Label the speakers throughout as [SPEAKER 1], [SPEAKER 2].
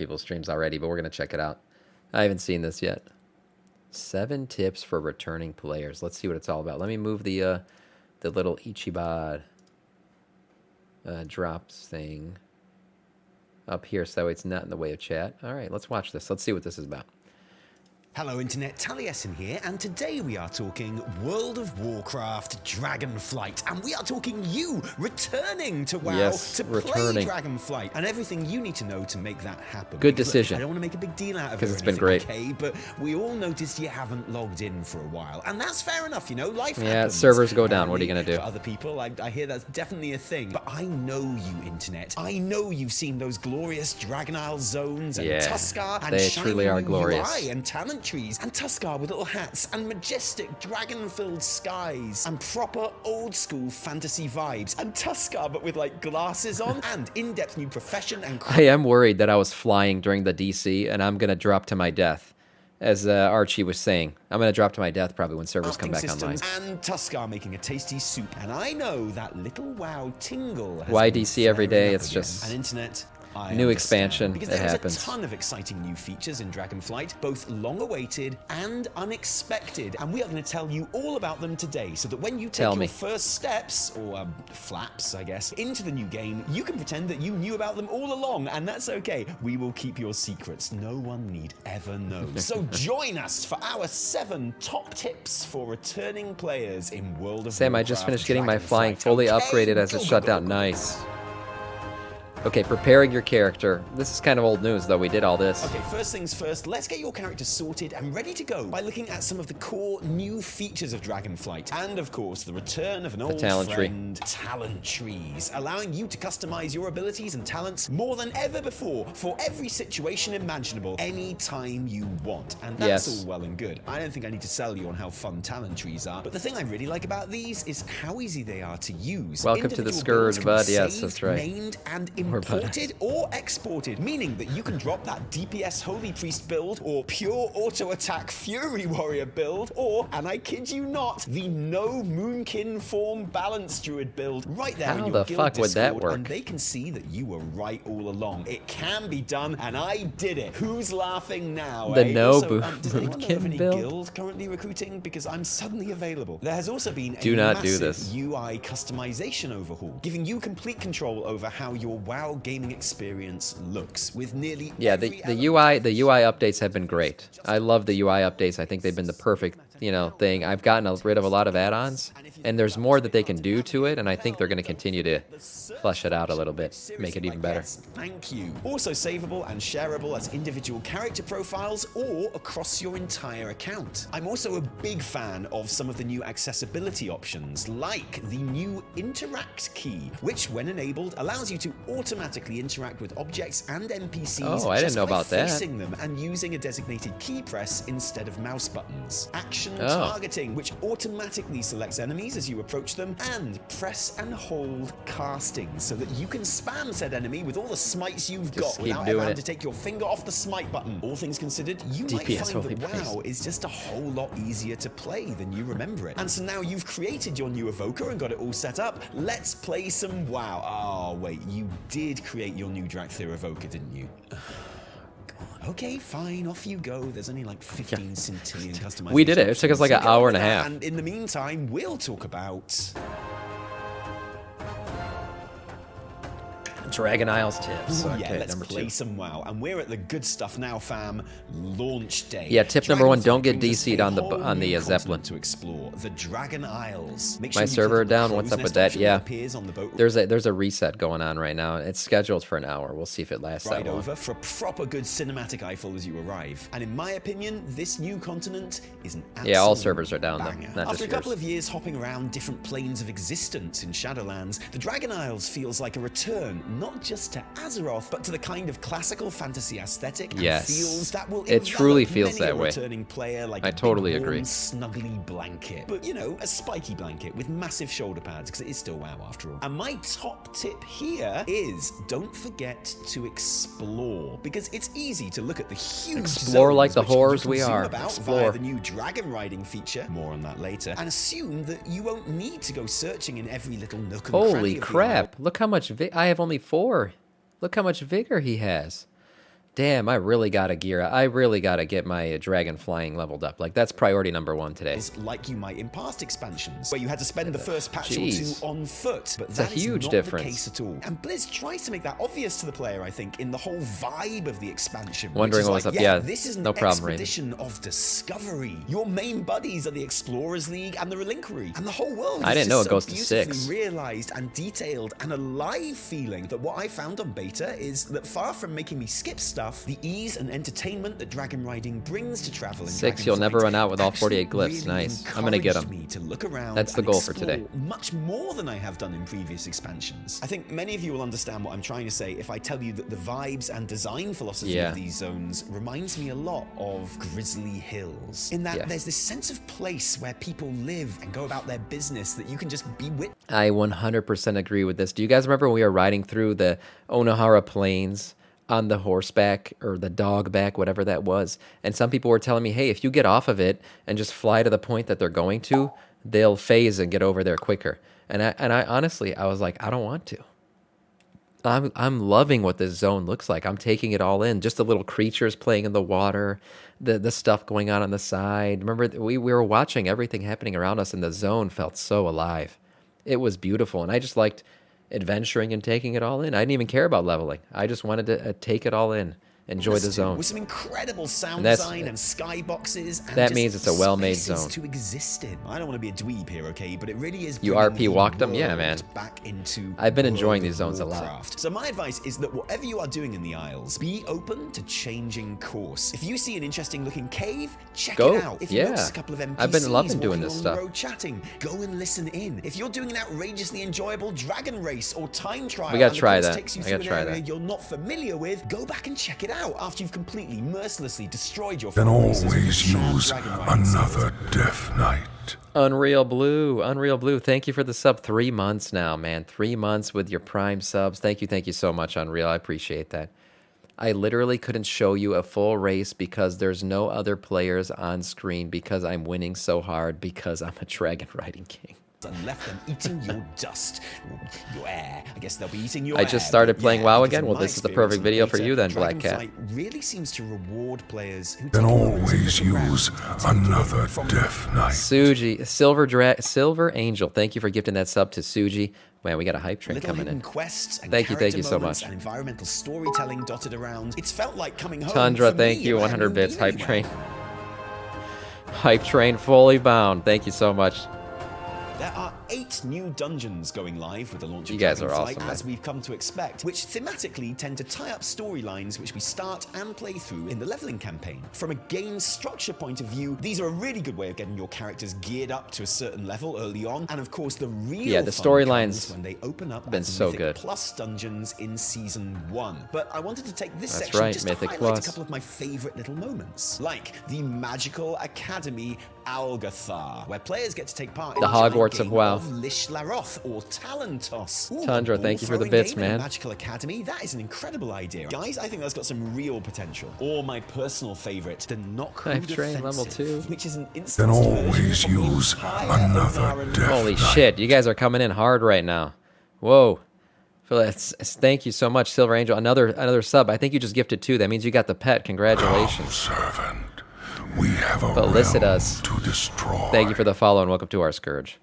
[SPEAKER 1] people's streams already, but we're going to check it out. I haven't seen this yet. 7 tips for returning players. Let's see what it's all about. Let me move the little Ichiban drops thing up here so that way it's not in the way of chat. All right, let's watch this. Let's see what this is about.
[SPEAKER 2] Hello Internet, Taliesin here, and today we are talking World of Warcraft Dragonflight, and we are talking you returning to WoW to play Dragonflight, and everything you need to know to make that happen.
[SPEAKER 1] Good decision.
[SPEAKER 2] Look, I don't want to make a big deal out of it,
[SPEAKER 1] because it's been great.
[SPEAKER 2] Okay, but we all noticed you haven't logged in for a while, and that's fair enough, you know, life happens.
[SPEAKER 1] Yeah, servers go down, what are you going to do?
[SPEAKER 2] For other people, I hear that's definitely a thing, but I know you, Internet. I know you've seen those glorious Dragon Isle zones, and Tuskar, and
[SPEAKER 1] they truly are glorious.
[SPEAKER 2] UI, and talent trees, and Tuskar with little hats, and majestic dragon-filled skies, and proper old-school fantasy vibes, and Tuskar but with like glasses on, and in-depth new profession and...
[SPEAKER 1] I am worried that I was flying during the DC, and I'm going to drop to my death. As Archie was saying, I'm going to drop to my death probably when servers come back online.
[SPEAKER 2] And Tuskar making a tasty soup, and I know that little WoW tingle has
[SPEAKER 1] Why DC every day? It's just...
[SPEAKER 2] an Internet...
[SPEAKER 1] new expansion,
[SPEAKER 2] because
[SPEAKER 1] it
[SPEAKER 2] there
[SPEAKER 1] happens.
[SPEAKER 2] Is a ton of exciting new features in Dragonflight, both long-awaited and unexpected, and we are going to tell you all about them today, so that when you take your first steps, or flaps, I guess, into the new game, you can pretend that you knew about them all along, and that's okay. We will keep your secrets. No one need ever know. So join us for our 7 top tips for returning players in World of
[SPEAKER 1] Sam,
[SPEAKER 2] Warcraft.
[SPEAKER 1] I just finished getting my flying fully upgraded as it shut down. Nice. Okay, preparing your character. This is kind of old news, though. We did all this.
[SPEAKER 2] Okay, first things first, let's get your character sorted and ready to go by looking at some of the core new features of Dragonflight. And, of course, the return of an old friend, talent trees, allowing you to customize your abilities and talents more than ever before for every situation imaginable, anytime you want. And that's all well and good. I don't think I need to sell you on how fun talent trees are, but the thing I really like about these is how easy they are to use.
[SPEAKER 1] Welcome to the Scourge, bud. Yes, that's right.
[SPEAKER 2] Named and imported or exported, meaning that you can drop that DPS Holy Priest build, or pure auto-attack Fury Warrior build, or, and I kid you not, the no Moonkin form Balance Druid build right there in your guild Discord, and they can see that you were right all along. It can be done, and I did it. Who's laughing now?
[SPEAKER 1] The no
[SPEAKER 2] does anyone know of any
[SPEAKER 1] build
[SPEAKER 2] guild currently recruiting? Because I'm suddenly available. There has also been a
[SPEAKER 1] massive
[SPEAKER 2] UI customization overhaul, giving you complete control over how your WoW gaming experience looks, with nearly
[SPEAKER 1] the UI updates have been great. I love the UI updates. I think they've been the perfect thing. I've gotten rid of a lot of add-ons, and there's more that they can do to it, and I think they're going to continue to flesh it out a little bit, make it even better.
[SPEAKER 2] Thank you. Also savable and shareable as individual character profiles or across your entire account. I'm also a big fan of some of the new accessibility options, like the new Interact key, which when enabled allows you to automatically interact with objects and NPCs
[SPEAKER 1] I didn't know about that.
[SPEAKER 2] facing them and using a designated key press instead of mouse buttons. Action targeting, which automatically selects enemies as you approach them, and press and hold casting, so that you can spam said enemy with all the smites you've got without ever having to take your finger off the smite button. All things considered, you might find that WoW is just a whole lot easier to play than you remember it. And so now you've created your new evoker and got it all set up, let's play some WoW. Oh wait, you did create your new Drakthir evoker, didn't you? Okay, fine, off you go. There's only like 15 centillion customization.
[SPEAKER 1] We did it. It took us like an hour and a half.
[SPEAKER 2] And in the meantime, we'll talk about
[SPEAKER 1] Dragon Isles tips. Okay,
[SPEAKER 2] let's play some WoW. And we're at the good stuff now, fam. Launch day.
[SPEAKER 1] Yeah, tip number 1, don't get DC'd on the Zeppelin.
[SPEAKER 2] To explore the Dragon Isles.
[SPEAKER 1] My server down. What's up with that? Yeah. There's a reset going on right now. It's scheduled for an hour. We'll see if it lasts that long.
[SPEAKER 2] Over for a proper good cinematic eyeful as you arrive. And in my opinion, this new continent is an absolute
[SPEAKER 1] all servers are down
[SPEAKER 2] banger.
[SPEAKER 1] though. Not
[SPEAKER 2] After
[SPEAKER 1] just
[SPEAKER 2] a couple of years hopping around different planes of existence in Shadowlands, the Dragon Isles feels like a return, not just to Azeroth, but to the kind of classical fantasy aesthetic and feels that will
[SPEAKER 1] it truly feels that way.
[SPEAKER 2] Returning player like
[SPEAKER 1] I totally agree.
[SPEAKER 2] Snuggly blanket, but a spiky blanket with massive shoulder pads, because it is still WoW after all. And my top tip here is don't forget to explore, because it's easy to look at the huge
[SPEAKER 1] explore like the whores we are.
[SPEAKER 2] Explore via the new dragon riding feature. More on that later. And assume that you won't need to go searching in every little nook and cranny.
[SPEAKER 1] Holy crap! Look how much I have only 4. Look how much vigor he has. Damn, I really gotta gear up. I really gotta get my dragon flying leveled up. Like, that's priority #1 today.
[SPEAKER 2] Like you might in past expansions, where you had to spend the first patch or two
[SPEAKER 1] Jeez.
[SPEAKER 2] on foot. But
[SPEAKER 1] It's
[SPEAKER 2] that
[SPEAKER 1] a
[SPEAKER 2] is
[SPEAKER 1] huge
[SPEAKER 2] not
[SPEAKER 1] difference.
[SPEAKER 2] the case at all. And Blizz tries to make that obvious to the player, I think, in the whole vibe of the expansion.
[SPEAKER 1] Wondering what was up. Yeah,
[SPEAKER 2] this is an
[SPEAKER 1] no problem, Raven.
[SPEAKER 2] expedition of discovery. Your main buddies are the Explorers League and the Relinquery. And the whole world
[SPEAKER 1] I
[SPEAKER 2] is
[SPEAKER 1] didn't
[SPEAKER 2] just
[SPEAKER 1] know it
[SPEAKER 2] so
[SPEAKER 1] goes to
[SPEAKER 2] beautifully
[SPEAKER 1] 6.
[SPEAKER 2] realized and detailed and alive feeling that what I found on beta is that far from making me skip stuff, the ease and entertainment that dragon riding brings to travel in
[SPEAKER 1] 6, you'll never
[SPEAKER 2] Dragonflight
[SPEAKER 1] run out with all 48
[SPEAKER 2] actually
[SPEAKER 1] glyphs.
[SPEAKER 2] really
[SPEAKER 1] Nice. I'm gonna get
[SPEAKER 2] encouraged
[SPEAKER 1] them.
[SPEAKER 2] me to look around
[SPEAKER 1] That's the
[SPEAKER 2] and
[SPEAKER 1] goal for today.
[SPEAKER 2] explore much more than I have done in previous expansions. I think many of you will understand what I'm trying to say if I tell you that the vibes and design philosophy of these zones reminds me a lot of Grizzly Hills, in that there's this sense of place where people live and go about their business that you can just be with.
[SPEAKER 1] I 100% agree with this. Do you guys remember when we were riding through the Onahara Plains on the horseback or the dogback, whatever that was? And some people were telling me, hey, if you get off of it and just fly to the point that they're going to, they'll phase and get over there quicker. And I honestly, I was like, I don't want to. I'm loving what this zone looks like. I'm taking it all in. Just the little creatures playing in the water, the stuff going on the side. Remember, we were watching everything happening around us, and the zone felt so alive. It was beautiful, and I just liked adventuring and taking it all in. I didn't even care about leveling. I just wanted to take it all in, enjoy the zone.
[SPEAKER 2] With some incredible sound
[SPEAKER 1] that's-
[SPEAKER 2] design and skyboxes. And
[SPEAKER 1] that
[SPEAKER 2] just
[SPEAKER 1] means it's a well-made
[SPEAKER 2] spaces
[SPEAKER 1] zone.
[SPEAKER 2] to exist in. I don't want to be a dweeb here, okay? But it really is.
[SPEAKER 1] You
[SPEAKER 2] bringing
[SPEAKER 1] RP
[SPEAKER 2] the
[SPEAKER 1] walked them? Yeah,
[SPEAKER 2] world
[SPEAKER 1] man.
[SPEAKER 2] Back into
[SPEAKER 1] I've been enjoying
[SPEAKER 2] World
[SPEAKER 1] these zones a lot.
[SPEAKER 2] Warcraft. So my advice is that whatever you are doing in the Isles, be open to changing course. If you see an interesting looking cave, check
[SPEAKER 1] Go.
[SPEAKER 2] it out. If you
[SPEAKER 1] Yeah.
[SPEAKER 2] notice a couple of NPCs
[SPEAKER 1] I've been loving doing
[SPEAKER 2] walking
[SPEAKER 1] this
[SPEAKER 2] along
[SPEAKER 1] stuff.
[SPEAKER 2] the road chatting, go and listen in. If you're doing an outrageously enjoyable dragon race or time trial,
[SPEAKER 1] We gotta
[SPEAKER 2] and the
[SPEAKER 1] try
[SPEAKER 2] course
[SPEAKER 1] that.
[SPEAKER 2] takes you
[SPEAKER 1] I
[SPEAKER 2] through
[SPEAKER 1] gotta
[SPEAKER 2] an
[SPEAKER 1] try
[SPEAKER 2] area
[SPEAKER 1] that.
[SPEAKER 2] you're not familiar with, go back and check it out after you've completely mercilessly destroyed your
[SPEAKER 3] Then
[SPEAKER 2] followers with
[SPEAKER 3] always
[SPEAKER 2] Shad
[SPEAKER 3] use
[SPEAKER 2] dragon riding skills.
[SPEAKER 3] another Death Knight.
[SPEAKER 1] Unreal Blue, thank you for the sub. 3 months now, man. 3 months with your Prime subs. Thank you so much, Unreal. I appreciate that. I literally couldn't show you a full race because there's no other players on screen because I'm winning so hard because I'm a dragon riding king.
[SPEAKER 2] And left them eating your dust, your air. I guess they'll be eating your
[SPEAKER 1] I
[SPEAKER 2] air.
[SPEAKER 1] just started
[SPEAKER 2] but
[SPEAKER 1] playing
[SPEAKER 2] yeah,
[SPEAKER 1] WoW
[SPEAKER 2] because
[SPEAKER 1] again.
[SPEAKER 2] in
[SPEAKER 1] Well,
[SPEAKER 2] my
[SPEAKER 1] this is the
[SPEAKER 2] experience
[SPEAKER 1] perfect
[SPEAKER 2] in
[SPEAKER 1] video for
[SPEAKER 2] beta,
[SPEAKER 1] you then, Black Cat.
[SPEAKER 2] Dragonflight really seems to reward players who
[SPEAKER 3] Then
[SPEAKER 2] take a look
[SPEAKER 3] always
[SPEAKER 2] at the ground,
[SPEAKER 3] use
[SPEAKER 2] take
[SPEAKER 3] another
[SPEAKER 2] from
[SPEAKER 3] Death Knight.
[SPEAKER 1] Suji, Silver Angel, thank you for gifting that sub to Suji. Man, we got a hype train
[SPEAKER 2] little
[SPEAKER 1] coming
[SPEAKER 2] hidden
[SPEAKER 1] in.
[SPEAKER 2] quests and
[SPEAKER 1] Thank you
[SPEAKER 2] character
[SPEAKER 1] so
[SPEAKER 2] moments
[SPEAKER 1] much.
[SPEAKER 2] and environmental storytelling dotted around. It's felt like coming home.
[SPEAKER 1] Tundra,
[SPEAKER 2] for
[SPEAKER 1] thank
[SPEAKER 2] me,
[SPEAKER 1] you,
[SPEAKER 2] and I
[SPEAKER 1] 100
[SPEAKER 2] haven't
[SPEAKER 1] bits.
[SPEAKER 2] been
[SPEAKER 1] Hype
[SPEAKER 2] anywhere.
[SPEAKER 1] train. Hype train fully bound. Thank you so much.
[SPEAKER 2] There are 8 new dungeons going live with the launch of
[SPEAKER 1] You guys are
[SPEAKER 2] Dragonflight,
[SPEAKER 1] awesome,
[SPEAKER 2] as
[SPEAKER 1] man.
[SPEAKER 2] we've come to expect, which thematically tend to tie up storylines which we start and play through in the leveling campaign. From a game structure point of view, these are a really good way of getting your characters geared up to a certain level early on, and of course the real
[SPEAKER 1] the
[SPEAKER 2] fun
[SPEAKER 1] storylines
[SPEAKER 2] comes when they open up
[SPEAKER 1] been
[SPEAKER 2] as
[SPEAKER 1] so
[SPEAKER 2] Mythic
[SPEAKER 1] good.
[SPEAKER 2] Plus dungeons in Season 1. But I wanted to take this
[SPEAKER 1] That's
[SPEAKER 2] section
[SPEAKER 1] right,
[SPEAKER 2] just
[SPEAKER 1] Mythic
[SPEAKER 2] to highlight
[SPEAKER 1] Plus.
[SPEAKER 2] a couple of my favorite little moments, like the Magical Academy Algathar, where players get to take part in
[SPEAKER 1] The
[SPEAKER 2] a giant
[SPEAKER 1] Hogwarts of
[SPEAKER 2] game
[SPEAKER 1] WoW.
[SPEAKER 2] Lishlaroth or Talentos. Ooh,
[SPEAKER 1] Tundra,
[SPEAKER 2] a
[SPEAKER 1] thank you for the
[SPEAKER 2] ball-throwing
[SPEAKER 1] bits,
[SPEAKER 2] game in a
[SPEAKER 1] man.
[SPEAKER 2] Magical Academy, that is an incredible idea. Guys, I think that's got some real potential. Or my personal favorite, the Knockhood
[SPEAKER 1] Hype train level
[SPEAKER 2] Offensive,
[SPEAKER 1] 2.
[SPEAKER 2] which is an
[SPEAKER 3] Then
[SPEAKER 2] instant
[SPEAKER 3] always use another Death
[SPEAKER 1] Holy
[SPEAKER 3] Knight.
[SPEAKER 1] shit, you guys are coming in hard right now. Whoa. Thank you so much, Silver Angel. Another sub. I think you just gifted 2. That means you got the pet. Congratulations.
[SPEAKER 3] Servant, we have a
[SPEAKER 1] Felicit
[SPEAKER 3] realm
[SPEAKER 1] us.
[SPEAKER 3] to destroy.
[SPEAKER 1] Thank you for the follow and welcome to our Scourge.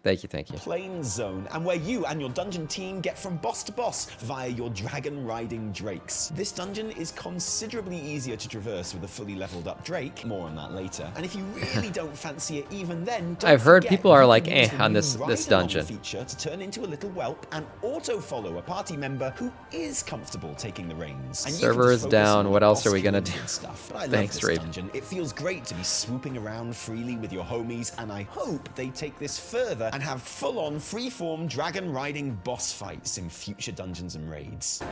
[SPEAKER 1] Thank you.
[SPEAKER 2] Plain Zone, and where you and your dungeon team get from boss to boss via your dragon riding drakes. This dungeon is considerably easier to traverse with a fully leveled up drake, more on that later. And if you really don't fancy it even then, don't
[SPEAKER 1] I've heard
[SPEAKER 2] forget
[SPEAKER 1] people are
[SPEAKER 2] you
[SPEAKER 1] like,
[SPEAKER 2] can use
[SPEAKER 1] eh,
[SPEAKER 2] the
[SPEAKER 1] on
[SPEAKER 2] new
[SPEAKER 1] this
[SPEAKER 2] Ride Along
[SPEAKER 1] dungeon.
[SPEAKER 2] feature to turn into a little whelp and auto follow a party member who is comfortable taking the reins. And you can
[SPEAKER 1] Server
[SPEAKER 2] just
[SPEAKER 1] is
[SPEAKER 2] focus
[SPEAKER 1] down.
[SPEAKER 2] on
[SPEAKER 1] What
[SPEAKER 2] the
[SPEAKER 1] else are
[SPEAKER 2] boss
[SPEAKER 1] we gonna
[SPEAKER 2] killing
[SPEAKER 1] do?
[SPEAKER 2] and stuff. But I love
[SPEAKER 1] Thanks,
[SPEAKER 2] this
[SPEAKER 1] Raven.
[SPEAKER 2] dungeon. It feels great to be swooping around freely with your homies, and I hope they take this further and have full-on free-form dragon riding boss fights in future dungeons and raids.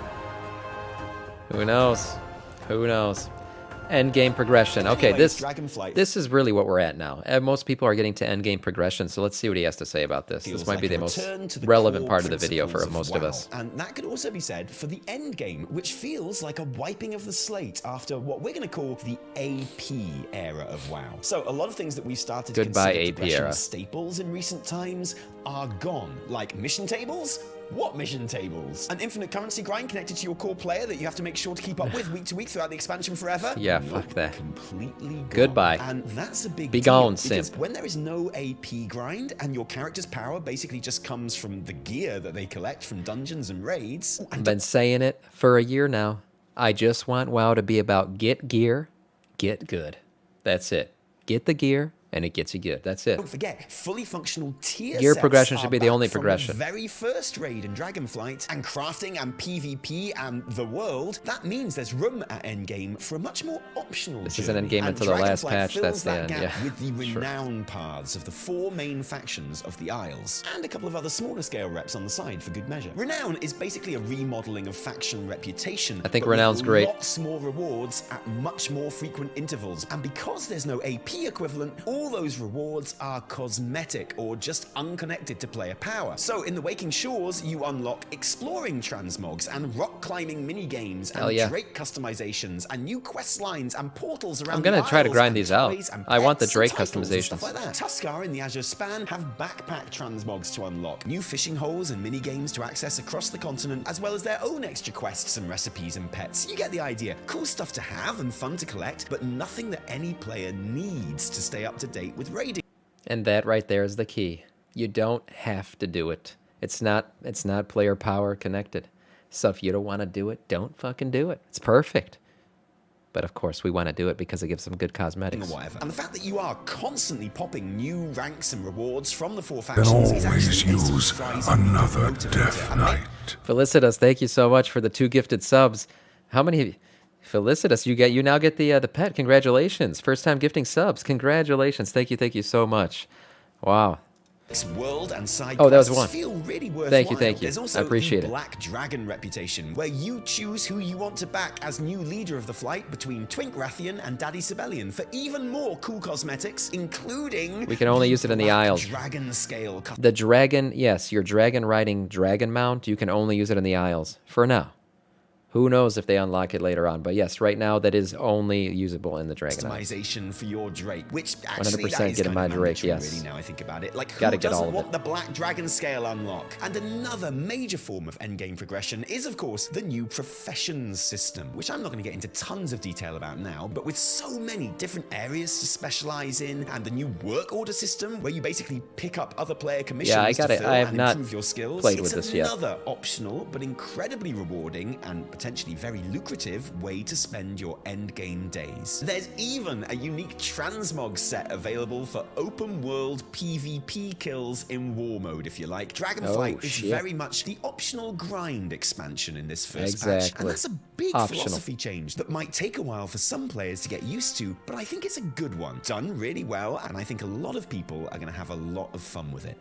[SPEAKER 1] Who knows? Who knows? End game progression. Okay,
[SPEAKER 2] Anyways, Dragonflight
[SPEAKER 1] this is really what we're at now. Most people are getting to end game progression, so let's see what he has to say about this.
[SPEAKER 2] feels
[SPEAKER 1] This might be
[SPEAKER 2] like
[SPEAKER 1] the
[SPEAKER 2] a
[SPEAKER 1] most
[SPEAKER 2] return to the
[SPEAKER 1] relevant
[SPEAKER 2] core
[SPEAKER 1] part of the video for
[SPEAKER 2] principles
[SPEAKER 1] most of
[SPEAKER 2] WoW.
[SPEAKER 1] us.
[SPEAKER 2] And that could also be said for the end game, which feels like a wiping of the slate after what we're going to call the AP era of WoW. So a lot of things that we've started to
[SPEAKER 1] Goodbye,
[SPEAKER 2] consider
[SPEAKER 1] AP
[SPEAKER 2] progression
[SPEAKER 1] era.
[SPEAKER 2] staples in recent times are gone, like mission tables. What mission tables? An infinite currency grind connected to your core player that you have to make sure to keep up with week to week throughout the expansion forever?
[SPEAKER 1] Yeah,
[SPEAKER 2] Nope,
[SPEAKER 1] fuck that.
[SPEAKER 2] Completely gone.
[SPEAKER 1] Goodbye.
[SPEAKER 2] And that's a big
[SPEAKER 1] Be
[SPEAKER 2] deal,
[SPEAKER 1] gone,
[SPEAKER 2] because
[SPEAKER 1] simp.
[SPEAKER 2] when there is no AP grind and your character's power basically just comes from the gear that they collect from dungeons and raids.
[SPEAKER 1] I've been saying it for a year now. I just want WoW to be about get gear, get good. That's it. Get the gear, and it gets you good. That's it.
[SPEAKER 2] Don't forget, fully functional tier
[SPEAKER 1] Gear
[SPEAKER 2] sets
[SPEAKER 1] progression
[SPEAKER 2] are
[SPEAKER 1] should be the
[SPEAKER 2] back
[SPEAKER 1] only
[SPEAKER 2] from
[SPEAKER 1] progression.
[SPEAKER 2] The very first raid in Dragonflight, and crafting and PvP and the world. That means there's room at endgame for a much more optional
[SPEAKER 1] This
[SPEAKER 2] journey.
[SPEAKER 1] isn't endgame
[SPEAKER 2] And
[SPEAKER 1] until the last
[SPEAKER 2] Dragonflight
[SPEAKER 1] patch.
[SPEAKER 2] fills
[SPEAKER 1] That's the
[SPEAKER 2] that
[SPEAKER 1] end.
[SPEAKER 2] gap
[SPEAKER 1] Yeah.
[SPEAKER 2] with the
[SPEAKER 1] Sure.
[SPEAKER 2] renown paths of the 4 main factions of the Isles, and a couple of other smaller scale reps on the side for good measure. Renown is basically a remodeling of faction reputation.
[SPEAKER 1] I think
[SPEAKER 2] but with
[SPEAKER 1] Renown's great.
[SPEAKER 2] Lots more rewards at much more frequent intervals, and because there's no AP equivalent, all those rewards are cosmetic or just unconnected to player power. So in the Waking Shores, you unlock exploring transmogs and rock climbing mini games and
[SPEAKER 1] Hell yeah.
[SPEAKER 2] Drake customizations and new quest lines and portals around
[SPEAKER 1] I'm gonna
[SPEAKER 2] the
[SPEAKER 1] try to
[SPEAKER 2] Isles
[SPEAKER 1] grind
[SPEAKER 2] and
[SPEAKER 1] these out.
[SPEAKER 2] toys and
[SPEAKER 1] I want the
[SPEAKER 2] pets
[SPEAKER 1] Drake
[SPEAKER 2] and titles and stuff
[SPEAKER 1] customizations.
[SPEAKER 2] like that. Tuskar in the Azure Span have backpack transmogs to unlock, new fishing holes and mini games to access across the continent, as well as their own extra quests and recipes and pets. You get the idea. Cool stuff to have and fun to collect, but nothing that any player needs to stay up to date with raiding.
[SPEAKER 1] And that right there is the key. You don't have to do it. It's not player power connected. So if you don't want to do it, don't fucking do it. It's perfect. But of course, we want to do it because it gives some good
[SPEAKER 2] Or
[SPEAKER 1] cosmetics.
[SPEAKER 2] whatever. And the fact that you are constantly popping new ranks and rewards from the 4
[SPEAKER 3] Then
[SPEAKER 2] factions is
[SPEAKER 3] always
[SPEAKER 2] actually a
[SPEAKER 3] use
[SPEAKER 2] surprising
[SPEAKER 3] another
[SPEAKER 2] motivator.
[SPEAKER 3] Death
[SPEAKER 2] And
[SPEAKER 3] Knight.
[SPEAKER 1] Felicitas, thank you so much for the 2 gifted subs. How many? Felicitas, you now get the pet. Congratulations. First time gifting subs. Congratulations. Thank you so much. Wow.
[SPEAKER 2] This world and side
[SPEAKER 1] Oh, that was
[SPEAKER 2] quests
[SPEAKER 1] one.
[SPEAKER 2] feel really worthwhile.
[SPEAKER 1] Thank you.
[SPEAKER 2] There's also
[SPEAKER 1] I appreciate
[SPEAKER 2] the
[SPEAKER 1] it.
[SPEAKER 2] Black Dragon reputation, where you choose who you want to back as new leader of the flight between Twink Rathian and Daddy Sibelian for even more cool cosmetics, including
[SPEAKER 1] We can only use it in the
[SPEAKER 2] Black
[SPEAKER 1] Isles.
[SPEAKER 2] Dragon scale.
[SPEAKER 1] The dragon, yes, your dragon riding dragon mount, you can only use it in the Isles. For now. Who knows if they unlock it later on. But yes, right now that is only usable in the Dragon Isles.
[SPEAKER 2] Customization for your Drake, which actually
[SPEAKER 1] 100%
[SPEAKER 2] that is
[SPEAKER 1] getting
[SPEAKER 2] kind
[SPEAKER 1] my
[SPEAKER 2] of
[SPEAKER 1] Drake,
[SPEAKER 2] mandatory,
[SPEAKER 1] yes.
[SPEAKER 2] really, now I think about it. Like,
[SPEAKER 1] Gotta
[SPEAKER 2] who
[SPEAKER 1] get all
[SPEAKER 2] doesn't
[SPEAKER 1] of
[SPEAKER 2] want
[SPEAKER 1] it.
[SPEAKER 2] the Black Dragon scale unlock? And another major form of endgame progression is, of course, the new professions system, which I'm not going to get into tons of detail about now, but with so many different areas to specialize in, and the new work order system, where you basically pick up other player commissions
[SPEAKER 1] Yeah, I
[SPEAKER 2] to
[SPEAKER 1] got it.
[SPEAKER 2] fill
[SPEAKER 1] I have
[SPEAKER 2] and
[SPEAKER 1] not
[SPEAKER 2] improve your skills.
[SPEAKER 1] played
[SPEAKER 2] It's
[SPEAKER 1] with this yet.
[SPEAKER 2] another optional but incredibly rewarding and potentially very lucrative way to spend your endgame days. There's even a unique transmog set available for open world PvP kills in war mode, if you like. Dragonflight
[SPEAKER 1] Oh,
[SPEAKER 2] is
[SPEAKER 1] shit.
[SPEAKER 2] very much the optional grind expansion in this first patch,
[SPEAKER 1] Exactly.
[SPEAKER 2] and that's a big
[SPEAKER 1] Optional.
[SPEAKER 2] philosophy change that might take a while for some players to get used to, but I think it's a good one. Done really well, and I think a lot of people are going to have a lot of fun with it.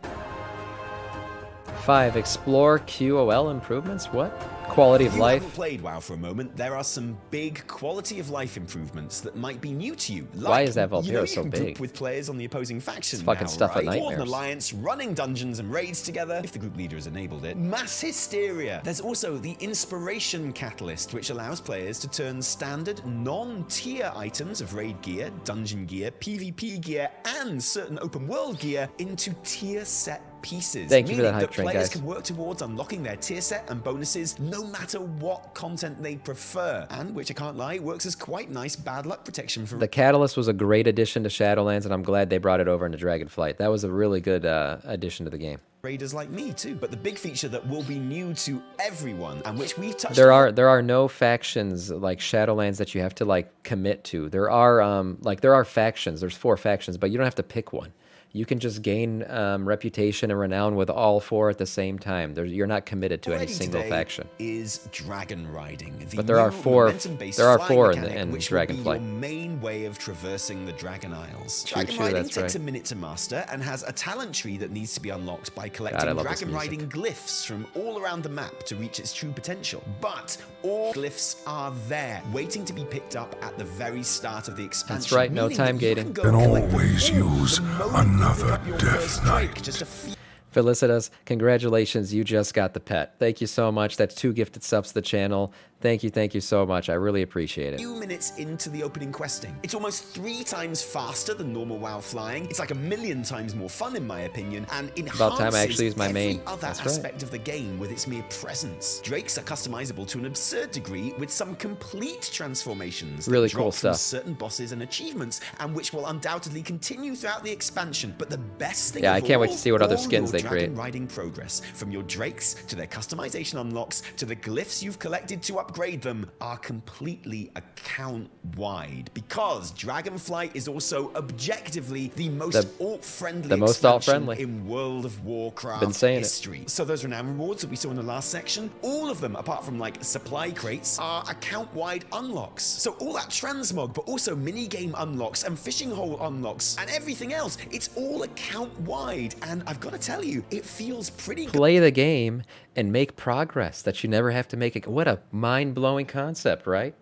[SPEAKER 1] 5. Explore QOL improvements? What? Quality
[SPEAKER 2] If
[SPEAKER 1] of
[SPEAKER 2] you
[SPEAKER 1] life?
[SPEAKER 2] haven't played WoW for a moment, there are some big quality of life improvements that might be new to you.
[SPEAKER 1] Why is that
[SPEAKER 2] you
[SPEAKER 1] Valtero so
[SPEAKER 2] can
[SPEAKER 1] big?
[SPEAKER 2] group with players on the opposing faction
[SPEAKER 1] It's fucking
[SPEAKER 2] now,
[SPEAKER 1] stuff at
[SPEAKER 2] right?
[SPEAKER 1] nightmares.
[SPEAKER 2] Horde and Alliance running dungeons and raids together, if the group leader has enabled it. Mass hysteria. There's also the inspiration catalyst, which allows players to turn standard non-tier items of raid gear, dungeon gear, PvP gear, and certain open world gear into tier set pieces.
[SPEAKER 1] Thank you for that
[SPEAKER 2] Meaning
[SPEAKER 1] hype train,
[SPEAKER 2] players
[SPEAKER 1] guys.
[SPEAKER 2] can work towards unlocking their tier set and bonuses no matter what content they prefer, and which I can't lie, works as quite nice bad luck protection for
[SPEAKER 1] The Catalyst was a great addition to Shadowlands, and I'm glad they brought it over into Dragonflight. That was a really good addition to the game.
[SPEAKER 2] raiders like me too. But the big feature that will be new to everyone, and which we've touched
[SPEAKER 1] There
[SPEAKER 2] on.
[SPEAKER 1] are no factions like Shadowlands that you have to like commit to. There are factions. There's 4 factions, but you don't have to pick one. You can just gain reputation and renown with all 4 at the same time. You're not committed to any
[SPEAKER 2] Already
[SPEAKER 1] single
[SPEAKER 2] today
[SPEAKER 1] faction.
[SPEAKER 2] is dragon riding. The
[SPEAKER 1] But there are
[SPEAKER 2] new
[SPEAKER 1] 4
[SPEAKER 2] momentum-based
[SPEAKER 1] there are
[SPEAKER 2] flying
[SPEAKER 1] 4 in,
[SPEAKER 2] mechanic,
[SPEAKER 1] in
[SPEAKER 2] which will be
[SPEAKER 1] Dragonflight.
[SPEAKER 2] your main way of traversing the Dragon Isles.
[SPEAKER 1] True,
[SPEAKER 2] Dragon
[SPEAKER 1] true,
[SPEAKER 2] riding
[SPEAKER 1] that's
[SPEAKER 2] takes
[SPEAKER 1] right.
[SPEAKER 2] a minute to master and has a talent tree that needs to be unlocked by collecting
[SPEAKER 1] I love this
[SPEAKER 2] dragon
[SPEAKER 1] music.
[SPEAKER 2] riding glyphs from all around the map to reach its true potential. But all glyphs are there, waiting to be picked up at the very start of the expansion.
[SPEAKER 1] right, no
[SPEAKER 2] meaning
[SPEAKER 1] time
[SPEAKER 2] that you
[SPEAKER 1] gating.
[SPEAKER 2] can go
[SPEAKER 3] Then
[SPEAKER 2] collect them
[SPEAKER 3] always
[SPEAKER 2] all
[SPEAKER 3] use
[SPEAKER 2] the moment you pick
[SPEAKER 3] another
[SPEAKER 2] up your
[SPEAKER 3] Death
[SPEAKER 2] first Drake.
[SPEAKER 3] Knight.
[SPEAKER 2] Just a few
[SPEAKER 1] Felicitas, congratulations, you just got the pet. Thank you so much. That's 2 gifted subs to the channel. Thank you so much. I really appreciate it.
[SPEAKER 2] Few minutes into the opening questing. It's almost 3 times faster than normal WoW flying. It's like 1,000,000 times more fun in my opinion, and
[SPEAKER 1] About time I
[SPEAKER 2] enhances
[SPEAKER 1] actually use my main.
[SPEAKER 2] every other
[SPEAKER 1] That's
[SPEAKER 2] aspect
[SPEAKER 1] right.
[SPEAKER 2] of the game with its mere presence. Drakes are customizable to an absurd degree with some complete transformations that
[SPEAKER 1] Really
[SPEAKER 2] drop
[SPEAKER 1] cool
[SPEAKER 2] from
[SPEAKER 1] stuff.
[SPEAKER 2] certain bosses and achievements, and which will undoubtedly continue throughout the expansion. But the best thing
[SPEAKER 1] Yeah,
[SPEAKER 2] of
[SPEAKER 1] I can't wait
[SPEAKER 2] all,
[SPEAKER 1] to see what other
[SPEAKER 2] all
[SPEAKER 1] skins
[SPEAKER 2] your
[SPEAKER 1] they create.
[SPEAKER 2] dragon riding progress, from your drakes to their customization unlocks to the glyphs you've collected to upgrade them, are completely account-wide, because Dragonflight is also objectively the most alt-friendly expansion in World of Warcraft
[SPEAKER 1] Been saying
[SPEAKER 2] history. So those renown rewards that we saw in the last section, all of them, apart from like supply crates, are account-wide unlocks. So all that transmog, but also mini-game unlocks and fishing hole unlocks and everything else, it's all account-wide. And I've got to tell you, it feels pretty good.
[SPEAKER 1] Play the game and make progress that you never have to make it. What a mind-blowing concept, right?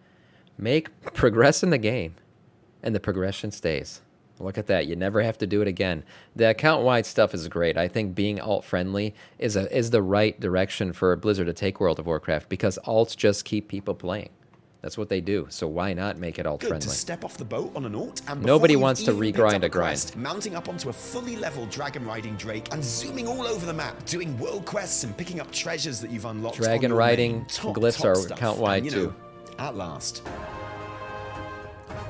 [SPEAKER 1] Progress in the game, and the progression stays. Look at that. You never have to do it again. The account-wide stuff is great. I think being alt-friendly is the right direction for Blizzard to take World of Warcraft, because alts just keep people playing. That's what they do. So why not make it
[SPEAKER 2] Good
[SPEAKER 1] alt-friendly?
[SPEAKER 2] to step off the boat on an alt, and
[SPEAKER 1] Nobody
[SPEAKER 2] before
[SPEAKER 1] wants
[SPEAKER 2] you've
[SPEAKER 1] to
[SPEAKER 2] even picked
[SPEAKER 1] regrind
[SPEAKER 2] up
[SPEAKER 1] a grind.
[SPEAKER 2] quest, mounting up onto a fully leveled dragon riding drake and zooming all over the map, doing world quests and picking up treasures that you've unlocked.
[SPEAKER 1] Dragon
[SPEAKER 2] on your
[SPEAKER 1] riding
[SPEAKER 2] main. Top
[SPEAKER 1] glyphs are
[SPEAKER 2] stuff.
[SPEAKER 1] account-wide
[SPEAKER 2] And, you know,
[SPEAKER 1] too.
[SPEAKER 2] At last.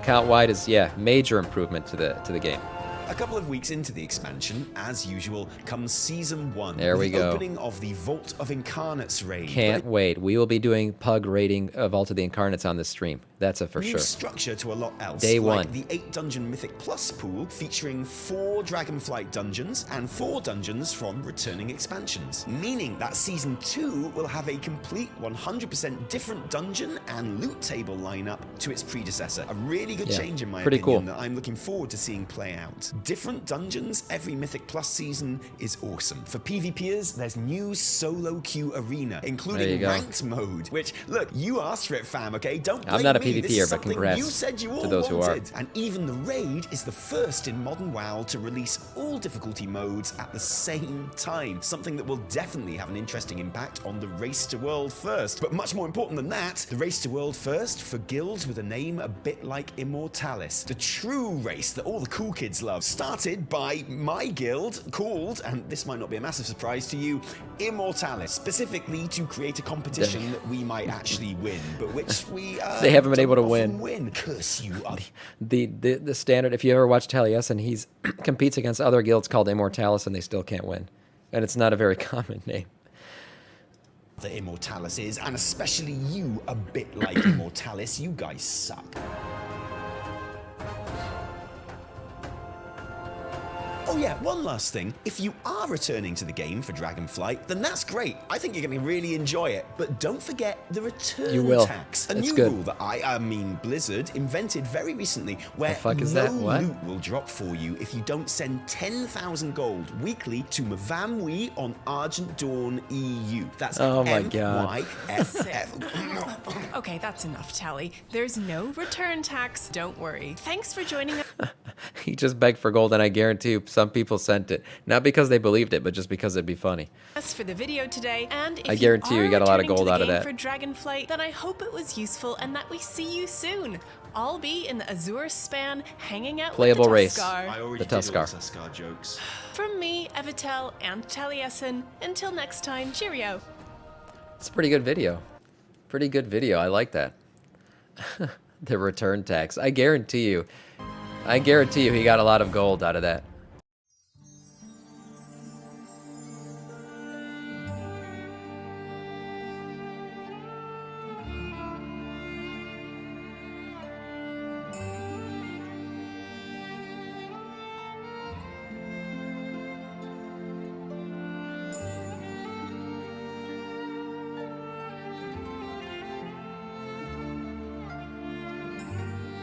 [SPEAKER 1] Account-wide is, yeah, major improvement to the game.
[SPEAKER 2] A couple of weeks into the expansion, as usual, comes Season 1.
[SPEAKER 1] There
[SPEAKER 2] with
[SPEAKER 1] we
[SPEAKER 2] the
[SPEAKER 1] go.
[SPEAKER 2] opening of the Vault of Incarnates raid.
[SPEAKER 1] Can't wait. We will be doing Pug raiding of Vault of the Incarnates on this stream. That's a for
[SPEAKER 2] New
[SPEAKER 1] sure.
[SPEAKER 2] structure to a lot else.
[SPEAKER 1] Day
[SPEAKER 2] like
[SPEAKER 1] one.
[SPEAKER 2] the 8-dungeon Mythic Plus pool, featuring 4 Dragonflight dungeons and 4 dungeons from returning expansions. Meaning that Season 2 will have a complete 100% different dungeon and loot table lineup to its predecessor. A really good
[SPEAKER 1] Yeah,
[SPEAKER 2] change in my
[SPEAKER 1] pretty
[SPEAKER 2] opinion
[SPEAKER 1] cool.
[SPEAKER 2] that I'm looking forward to seeing play out. Different dungeons every Mythic Plus season is awesome. For PvPers, there's new solo queue arena,
[SPEAKER 1] There you
[SPEAKER 2] including
[SPEAKER 1] go.
[SPEAKER 2] ranked mode, which, look, you asked for it, fam, okay? Don't blame
[SPEAKER 1] I'm not a
[SPEAKER 2] me. This is
[SPEAKER 1] PvPer, but
[SPEAKER 2] something
[SPEAKER 1] congrats
[SPEAKER 2] you said you all
[SPEAKER 1] to those who are.
[SPEAKER 2] wanted. And even the raid is the first in modern WoW to release all difficulty modes at the same time, something that will definitely have an interesting impact on the race to world first. But much more important than that, the race to world first for guilds with a name a bit like Immortalis, the true race that all the cool kids love, started by my guild called, and this might not be a massive surprise to you, Immortalis, specifically to create a competition that we might actually win, but which we
[SPEAKER 1] They haven't been able to
[SPEAKER 2] don't often
[SPEAKER 1] win.
[SPEAKER 2] Curse you up.
[SPEAKER 1] The standard, if you ever watch Taliesin, he's competes against other guilds called Immortalis, and they still can't win. And it's not a very common name.
[SPEAKER 2] The Immortalis is, and especially you, a bit like Immortalis. You guys suck. Oh yeah, one last thing. If you are returning to the game for Dragonflight, then that's great. I think you're going to really enjoy it. But don't forget the return
[SPEAKER 1] You will.
[SPEAKER 2] tax. A
[SPEAKER 1] It's
[SPEAKER 2] new
[SPEAKER 1] good.
[SPEAKER 2] rule that I mean Blizzard, invented very recently, where
[SPEAKER 1] fuck is
[SPEAKER 2] no
[SPEAKER 1] that? What?
[SPEAKER 2] loot will drop for you if you don't send 10,000 gold weekly to Mavamwi on Argent Dawn EU. That's
[SPEAKER 1] Oh my God.
[SPEAKER 2] MYFF.
[SPEAKER 4] Okay, that's enough, Tally. There's no return tax. Don't worry. Thanks for joining us.
[SPEAKER 1] He just begged for gold, and I guarantee you some people sent it. Not because they believed it, but just because it'd be funny.
[SPEAKER 4] For the video today, and if
[SPEAKER 1] I guarantee you
[SPEAKER 4] are
[SPEAKER 1] he got a lot of
[SPEAKER 4] returning to
[SPEAKER 1] gold
[SPEAKER 4] the
[SPEAKER 1] out of
[SPEAKER 4] game
[SPEAKER 1] that.
[SPEAKER 4] For Dragonflight, then I hope it was useful and that we see you soon. I'll be in the Azure span, hanging out
[SPEAKER 1] Playable
[SPEAKER 4] with the
[SPEAKER 1] race.
[SPEAKER 4] Tuskar.
[SPEAKER 2] I already
[SPEAKER 1] The
[SPEAKER 2] did all
[SPEAKER 1] Tuskar.
[SPEAKER 2] the Tuskar jokes.
[SPEAKER 4] From me, Evitel, and Taliesin. Until next time, cheerio.
[SPEAKER 1] It's a pretty good video. Pretty good video. I like that. The return tax. I guarantee you he got a lot of gold out of that.